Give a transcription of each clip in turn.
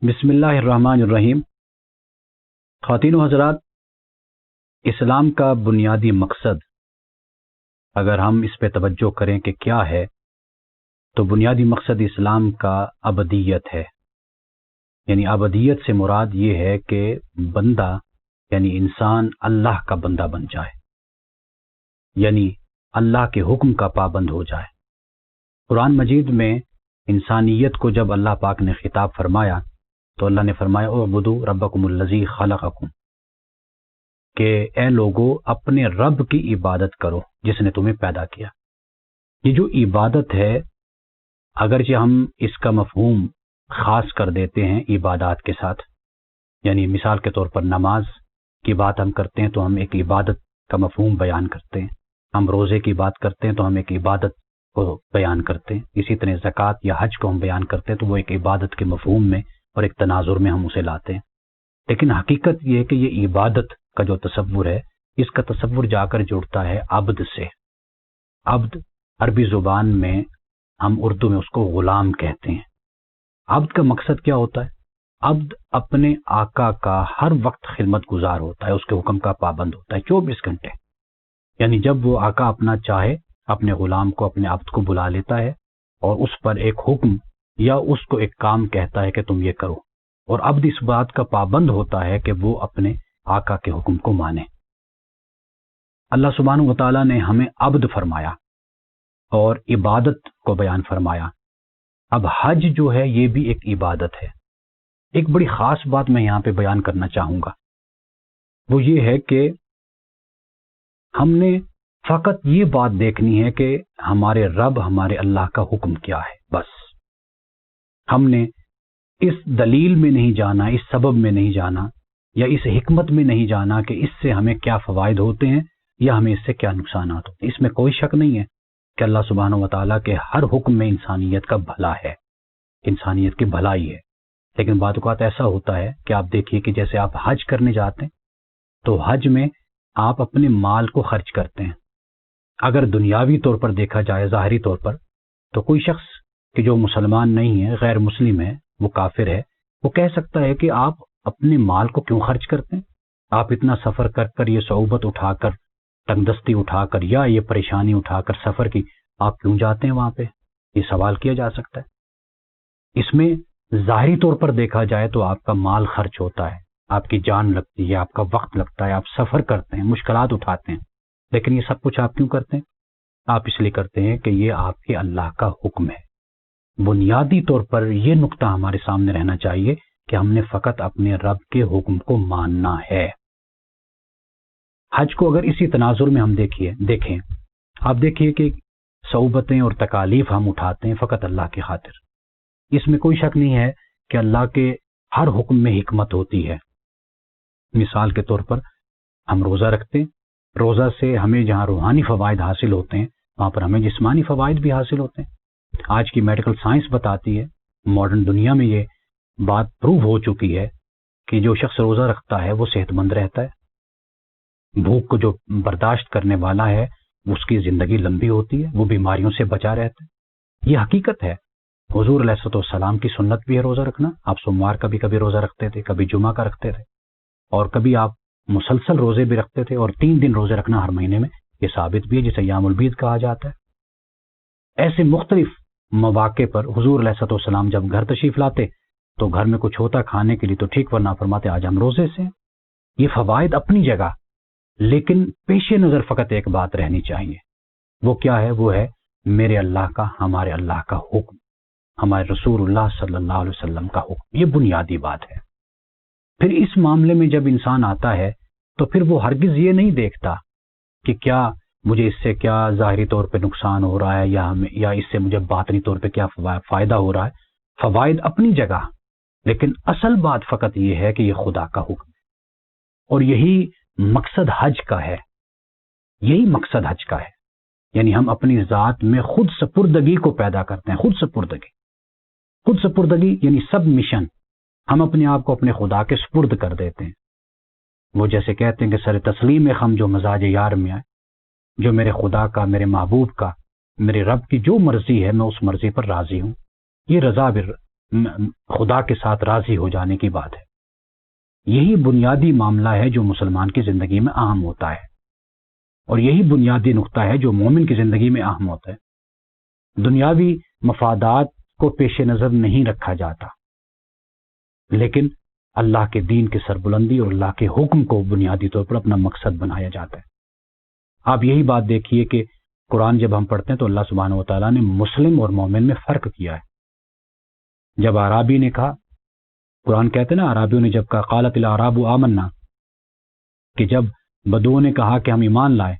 بسم اللہ الرحمن الرحیم۔ خواتین و حضرات، اسلام کا بنیادی مقصد اگر ہم اس پہ توجہ کریں کہ کیا ہے، تو بنیادی مقصد اسلام کا ابدیت ہے۔ یعنی ابدیت سے مراد یہ ہے کہ بندہ یعنی انسان اللہ کا بندہ بن جائے، یعنی اللہ کے حکم کا پابند ہو جائے۔ قرآن مجید میں انسانیت کو جب اللہ پاک نے خطاب فرمایا تو اللہ نے فرمایا اعبدوا ربکم الذی خلقکم، کہ اے لوگو اپنے رب کی عبادت کرو جس نے تمہیں پیدا کیا۔ یہ جو عبادت ہے، اگرچہ ہم اس کا مفہوم خاص کر دیتے ہیں عبادات کے ساتھ، یعنی مثال کے طور پر نماز کی بات ہم کرتے ہیں تو ہم ایک عبادت کا مفہوم بیان کرتے ہیں، ہم روزے کی بات کرتے ہیں تو ہم ایک عبادت کو بیان کرتے ہیں، اسی طرح زکوٰۃ یا حج کو ہم بیان کرتے ہیں تو وہ ایک عبادت کے مفہوم میں اور ایک تناظر میں ہم اسے لاتے ہیں۔ لیکن حقیقت یہ ہے کہ یہ عبادت کا جو تصور ہے، اس کا تصور جا کر جڑتا ہے عبد سے۔ عبد عربی زبان میں ہم اردو میں اس کو غلام کہتے ہیں۔ عبد کا مقصد کیا ہوتا ہے؟ عبد اپنے آقا کا ہر وقت خدمت گزار ہوتا ہے، اس کے حکم کا پابند ہوتا ہے 24 گھنٹے۔ یعنی جب وہ آقا اپنا چاہے اپنے غلام کو، اپنے عبد کو بلا لیتا ہے اور اس پر ایک حکم یا اس کو ایک کام کہتا ہے کہ تم یہ کرو، اور عبد اس بات کا پابند ہوتا ہے کہ وہ اپنے آقا کے حکم کو مانے۔ اللہ سبحانہ و تعالیٰ نے ہمیں عبد فرمایا اور عبادت کو بیان فرمایا۔ اب حج جو ہے یہ بھی ایک عبادت ہے۔ ایک بڑی خاص بات میں یہاں پہ بیان کرنا چاہوں گا، وہ یہ ہے کہ ہم نے فقط یہ بات دیکھنی ہے کہ ہمارے رب، ہمارے اللہ کا حکم کیا ہے، بس۔ ہم نے اس دلیل میں نہیں جانا، اس سبب میں نہیں جانا، یا اس حکمت میں نہیں جانا کہ اس سے ہمیں کیا فوائد ہوتے ہیں یا ہمیں اس سے کیا نقصانات ہوتے ہیں۔ اس میں کوئی شک نہیں ہے کہ اللہ سبحانہ و تعالیٰ کے ہر حکم میں انسانیت کا بھلا ہے، انسانیت کی بھلائی ہے۔ لیکن بعض اوقات ایسا ہوتا ہے کہ آپ دیکھیے کہ جیسے آپ حج کرنے جاتے ہیں تو حج میں آپ اپنے مال کو خرچ کرتے ہیں۔ اگر دنیاوی طور پر دیکھا جائے، ظاہری طور پر، تو کوئی شخص کہ جو مسلمان نہیں ہے، غیر مسلم ہے، وہ کافر ہے، وہ کہہ سکتا ہے کہ آپ اپنے مال کو کیوں خرچ کرتے ہیں؟ آپ اتنا سفر کر کر، یہ صعوبت اٹھا کر، تنگدستی اٹھا کر، یا یہ پریشانی اٹھا کر سفر کی، آپ کیوں جاتے ہیں وہاں پہ؟ یہ سوال کیا جا سکتا ہے۔ اس میں ظاہری طور پر دیکھا جائے تو آپ کا مال خرچ ہوتا ہے، آپ کی جان لگتی ہے، آپ کا وقت لگتا ہے، آپ سفر کرتے ہیں، مشکلات اٹھاتے ہیں، لیکن یہ سب کچھ آپ کیوں کرتے ہیں؟ آپ اس لیے کرتے ہیں کہ یہ آپ کے اللہ کا حکم ہے۔ بنیادی طور پر یہ نقطہ ہمارے سامنے رہنا چاہیے کہ ہم نے فقط اپنے رب کے حکم کو ماننا ہے۔ حج کو اگر اسی تناظر میں ہم دیکھیں، آپ دیکھیے کہ صعوبتیں اور تکالیف ہم اٹھاتے ہیں فقط اللہ کی خاطر۔ اس میں کوئی شک نہیں ہے کہ اللہ کے ہر حکم میں حکمت ہوتی ہے۔ مثال کے طور پر ہم روزہ رکھتے ہیں، روزہ سے ہمیں جہاں روحانی فوائد حاصل ہوتے ہیں، وہاں پر ہمیں جسمانی فوائد بھی حاصل ہوتے ہیں۔ آج کی میڈیکل سائنس بتاتی ہے، ماڈرن دنیا میں یہ بات پروو ہو چکی ہے کہ جو شخص روزہ رکھتا ہے وہ صحت مند رہتا ہے، بھوک کو جو برداشت کرنے والا ہے اس کی زندگی لمبی ہوتی ہے، وہ بیماریوں سے بچا رہتا ہے۔ یہ حقیقت ہے۔ حضور علیہ السلام کی سنت بھی ہے روزہ رکھنا۔ آپ سوموار کا بھی کبھی روزہ رکھتے تھے، کبھی جمعہ کا رکھتے تھے، اور کبھی آپ مسلسل روزے بھی رکھتے تھے، اور 3 دن روزے رکھنا ہر مہینے میں یہ ثابت بھی ہے، جسے ایام البید کہا جاتا ہے۔ ایسے مختلف مواقع پر حضور علیہ السلام جب گھر تشریف لاتے تو گھر میں کچھ ہوتا کھانے کے لیے تو ٹھیک، ورنہ فرماتے آج ہم روزے سے ہیں۔ یہ فوائد اپنی جگہ، لیکن پیش نظر فقط ایک بات رہنی چاہیے۔ وہ کیا ہے؟ وہ ہے میرے اللہ کا، ہمارے اللہ کا حکم، ہمارے رسول اللہ صلی اللہ علیہ وسلم کا حکم۔ یہ بنیادی بات ہے۔ پھر اس معاملے میں جب انسان آتا ہے تو پھر وہ ہرگز یہ نہیں دیکھتا کہ کیا مجھے اس سے کیا ظاہری طور پہ نقصان ہو رہا ہے یا اس سے مجھے باطنی طور پہ کیا فائدہ ہو رہا ہے۔ فوائد اپنی جگہ، لیکن اصل بات فقط یہ ہے کہ یہ خدا کا حکم ہے، اور یہی مقصد حج کا ہے۔ یہی مقصد حج کا ہے، یعنی ہم اپنی ذات میں خود سپردگی کو پیدا کرتے ہیں۔ خود سپردگی یعنی سب مشن، ہم اپنے آپ کو اپنے خدا کے سپرد کر دیتے ہیں۔ وہ جیسے کہتے ہیں کہ سر تسلیم خم جو مزاج یار میں آئے، جو میرے خدا کا، میرے محبوب کا، میرے رب کی جو مرضی ہے میں اس مرضی پر راضی ہوں۔ یہ خدا کے ساتھ راضی ہو جانے کی بات ہے. یہی بنیادی معاملہ ہے جو مسلمان کی زندگی میں اہم ہوتا ہے، اور یہی بنیادی نقطہ ہے جو مومن کی زندگی میں اہم ہوتا ہے. دنیاوی مفادات کو پیش نظر نہیں رکھا جاتا، لیکن اللہ کے دین کی سربلندی اور اللہ کے حکم کو بنیادی طور پر اپنا مقصد بنایا جاتا ہے. آپ یہی بات دیکھیے کہ قرآن جب ہم پڑھتے ہیں تو اللہ سبحانہ و تعالیٰ نے مسلم اور مومن میں فرق کیا ہے. جب اعرابی نے کہا، قرآن کہتے ہیں نا، اعرابیوں نے جب کہا قالت الاعراب آمنا، کہ جب بدوؤں نے کہا کہ ہم ایمان لائے،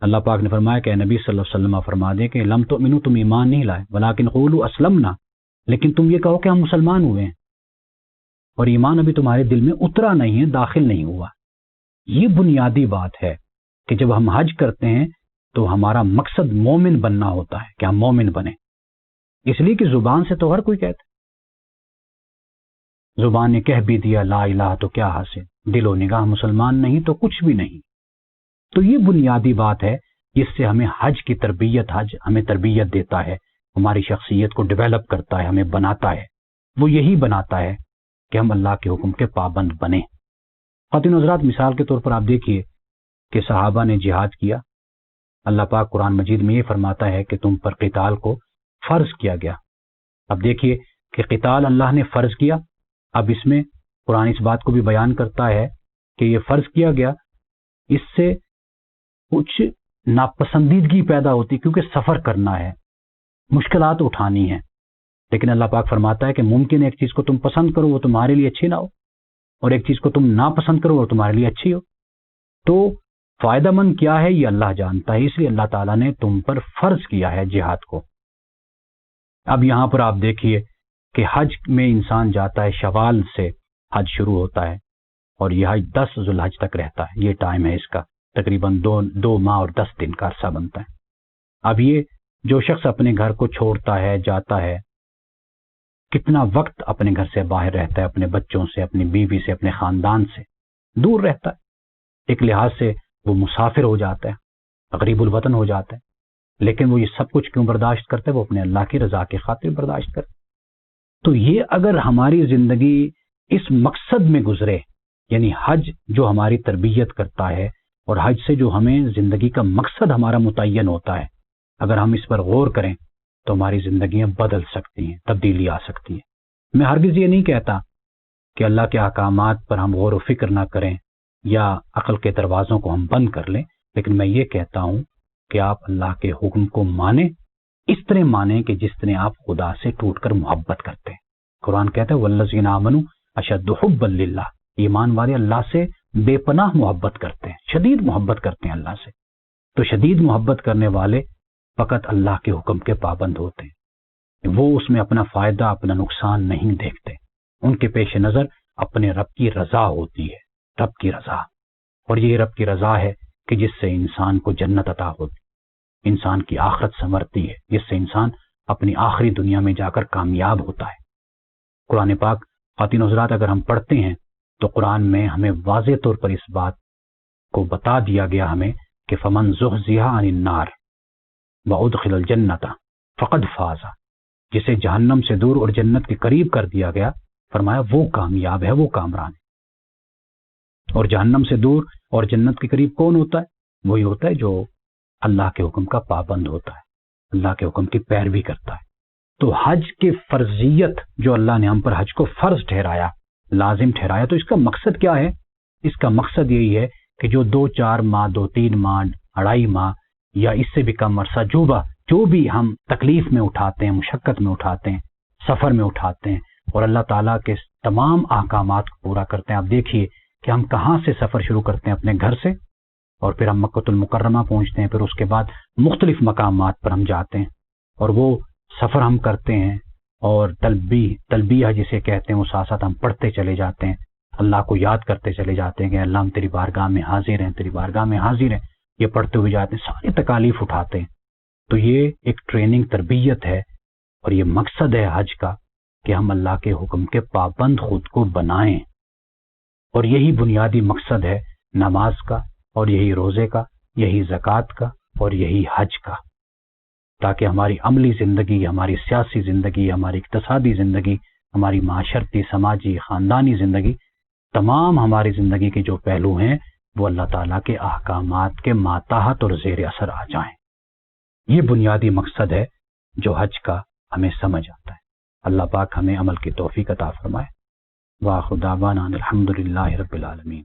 اللہ پاک نے فرمایا کہ اے نبی صلی اللہ علیہ وسلم فرما دیں کہ لم تؤمنوا، تم ایمان نہیں لائے، ولکن قولوا اسلمنا، لیکن تم یہ کہو کہ ہم مسلمان ہوئے ہیں، اور ایمان ابھی تمہارے دل میں اترا نہیں ہے، داخل نہیں ہوا. یہ بنیادی بات ہے کہ جب ہم حج کرتے ہیں تو ہمارا مقصد مومن بننا ہوتا ہے کہ ہم مومن بنیں. اس لیے کہ زبان سے تو ہر کوئی کہتا ہے، زبان نے کہہ بھی دیا لا الہ تو کیا حاصل، دل و نگاہ مسلمان نہیں تو کچھ بھی نہیں. تو یہ بنیادی بات ہے جس سے ہمیں حج کی تربیت، حج ہمیں تربیت دیتا ہے، ہماری شخصیت کو ڈیولپ کرتا ہے، ہمیں بناتا ہے. وہ یہی بناتا ہے کہ ہم اللہ کے حکم کے پابند بنیں. خواتین و حضرات، مثال کے طور پر آپ دیکھیے کہ صحابہ نے جہاد کیا. اللہ پاک قرآن مجید میں یہ فرماتا ہے کہ تم پر قتال کو فرض کیا گیا. اب دیکھیے کہ قتال اللہ نے فرض کیا. اب اس میں قرآن اس بات کو بھی بیان کرتا ہے کہ یہ فرض کیا گیا، اس سے کچھ ناپسندیدگی پیدا ہوتی کیونکہ سفر کرنا ہے، مشکلات اٹھانی ہیں. لیکن اللہ پاک فرماتا ہے کہ ممکن ہے ایک چیز کو تم پسند کرو وہ تمہارے لیے اچھی نہ ہو، اور ایک چیز کو تم ناپسند کرو وہ تمہارے لیے اچھی ہو. تو فائدہ مند کیا ہے یہ اللہ جانتا ہے، اس لیے اللہ تعالیٰ نے تم پر فرض کیا ہے جہاد کو. اب یہاں پر آپ دیکھیے کہ حج میں انسان جاتا ہے، شوال سے حج شروع ہوتا ہے اور یہ حج 10 ذوالحج تک رہتا ہے. یہ ٹائم ہے اس کا، تقریباً 2 ماہ اور 10 دن کا عرصہ بنتا ہے. اب یہ جو شخص اپنے گھر کو چھوڑتا ہے، جاتا ہے، کتنا وقت اپنے گھر سے باہر رہتا ہے، اپنے بچوں سے، اپنی بیوی سے، اپنے خاندان سے دور رہتا ہے. ایک لحاظ سے وہ مسافر ہو جاتا ہے، غریب الوطن ہو جاتا ہے. لیکن وہ یہ سب کچھ کیوں برداشت کرتا ہے؟ وہ اپنے اللہ کی رضا کی خاطر برداشت کرتا ہے. تو یہ اگر ہماری زندگی اس مقصد میں گزرے، یعنی حج جو ہماری تربیت کرتا ہے اور حج سے جو ہمیں زندگی کا مقصد ہمارا متعین ہوتا ہے، اگر ہم اس پر غور کریں تو ہماری زندگیاں بدل سکتی ہیں، تبدیلی آ سکتی ہے. میں ہرگز یہ نہیں کہتا کہ اللہ کے احکامات پر ہم غور و فکر نہ کریں یا عقل کے دروازوں کو ہم بند کر لیں، لیکن میں یہ کہتا ہوں کہ آپ اللہ کے حکم کو مانیں، اس طرح مانیں کہ جس طرح آپ خدا سے ٹوٹ کر محبت کرتے ہیں. قرآن کہتا ہے والذین آمنوا اشد حبا للہ، ایمان والے اللہ سے بے پناہ محبت کرتے ہیں، شدید محبت کرتے ہیں اللہ سے. تو شدید محبت کرنے والے فقط اللہ کے حکم کے پابند ہوتے ہیں، وہ اس میں اپنا فائدہ، اپنا نقصان نہیں دیکھتے. ان کے پیش نظر اپنے رب کی رضا ہوتی ہے، رب کی رضا. اور یہ رب کی رضا ہے کہ جس سے انسان کو جنت عطا ہوتی، انسان کی آخرت سنورتی ہے، جس سے انسان اپنی آخری دنیا میں جا کر کامیاب ہوتا ہے. قرآن پاک، خواتین و حضرات، اگر ہم پڑھتے ہیں تو قرآن میں ہمیں واضح طور پر اس بات کو بتا دیا گیا ہمیں کہ فمن زحزح عن النار وادخل الجنۃ فقد فاز، جسے جہنم سے دور اور جنت کے قریب کر دیا گیا، فرمایا وہ کامیاب ہے، وہ کامران ہے. اور جہنم سے دور اور جنت کے قریب کون ہوتا ہے؟ وہی ہوتا ہے جو اللہ کے حکم کا پابند ہوتا ہے، اللہ کے حکم کی پیروی کرتا ہے. تو حج کی فرضیت جو اللہ نے ہم پر حج کو فرض ٹھہرایا، لازم ٹھہرایا، تو اس کا مقصد کیا ہے؟ اس کا مقصد یہی ہے کہ جو 2-4 ماہ، 2-3 ماہ، 2.5 ماہ یا اس سے بھی کم عرصہ جو بھی ہم تکلیف میں اٹھاتے ہیں، مشقت میں اٹھاتے ہیں، سفر میں اٹھاتے ہیں اور اللہ تعالیٰ کے تمام احکامات کو پورا کرتے ہیں. آپ دیکھیے کہ ہم کہاں سے سفر شروع کرتے ہیں؟ اپنے گھر سے، اور پھر ہم مکۃ المکرمہ پہنچتے ہیں، پھر اس کے بعد مختلف مقامات پر ہم جاتے ہیں اور وہ سفر ہم کرتے ہیں، اور تلبیہ جسے کہتے ہیں وہ ساتھ ساتھ ہم پڑھتے چلے جاتے ہیں، اللہ کو یاد کرتے چلے جاتے ہیں کہ اللہ ہم تیری بارگاہ میں حاضر ہیں، تیری بارگاہ میں حاضر ہیں. یہ پڑھتے ہوئے جاتے ہیں، ساری تکالیف اٹھاتے ہیں. تو یہ ایک ٹریننگ، تربیت ہے، اور یہ مقصد ہے حج کا کہ ہم اللہ کے حکم کے پابند خود کو بنائیں. اور یہی بنیادی مقصد ہے نماز کا، اور یہی روزے کا، یہی زکوٰۃ کا، اور یہی حج کا. تاکہ ہماری عملی زندگی، ہماری سیاسی زندگی، ہماری اقتصادی زندگی، ہماری معاشرتی، سماجی، خاندانی زندگی، تمام ہماری زندگی کے جو پہلو ہیں وہ اللہ تعالیٰ کے احکامات کے ماتحت اور زیر اثر آ جائیں۔ یہ بنیادی مقصد ہے جو حج کا ہمیں سمجھ آتا ہے۔ اللہ پاک ہمیں عمل کی توفیق عطا فرمائے۔ وآخر دعوانا الحمدللہ رب العالمین۔